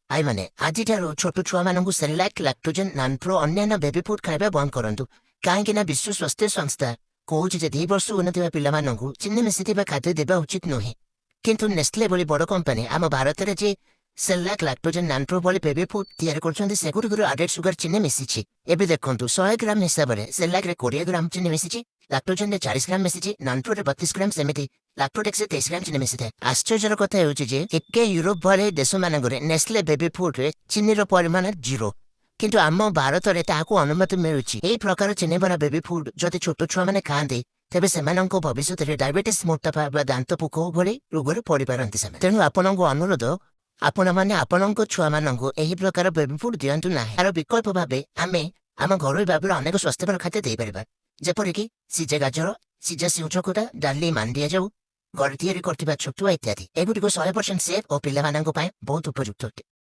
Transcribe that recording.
आई माने आज छोट छुआ मानू सेरेलैक लैक्टोजेन नानप्रो अन्य बेबी फुड खाଇବା बंद करंतु कहीं विश्व स्वास्थ्य संस्था कौच 2 वर्ष उन्नति पिलामानंकु चिनी मिसिथिबा खाद्य देबा उचित नुहे किंतु नेस्ले भली बड़ कंपनी आम भारत में जे सेरेलैक लैक्टोजेन नानप्रो भली बेबी फुड तैयार करछन्ती सेगुडीर एडेड सुगर चिनी मिसिछि एबे देखंतु 100 ग्राम हिसाब रे सेरेलैक रे 20 ग्राम चिनी मिसिछि लैक्टोजेन रे 40 ग्राम मिसिछि नानप्रो रे 32 ग्राम सेमिति लैक्टोटेक्स रे 23 ग्राम चिनी मिसिଥାଏ आश्चर्यर कथा हेउछि जे एके यूरोप भले देश मानगरे नेस्ले बेबी फुड रे चिनीर परिमाण 0 किंतु आम भारत में ताकू अनुमति मिलुछि एई प्रकार चिनी भरा बेबी फुड जदि छोट छुआ माने खाआंती तेबे सेमानंको भविष्य रे डायबिटीज मोटापा बा दांत पोक भली रोगरे पड़ी पारंती सेमाने तेणु आपणको अनुरोध आपण माने आपणको छुआ मानंको एही प्रकार बेबी फुड दियंतु नाही तार विकल्प भाबे आमे आम घर भाबे अनेक स्वास्थ्यकर खाद्य देई परिबा जेपरिक सिझा गाजर सिझा सिउचकुटा डाली मांडिया जाऊ घर तैयारी करथिबा छतुआ इत्यादि एगुटिको 100% सेफ और पिलामानंको पाए बहुत उपयुक्त।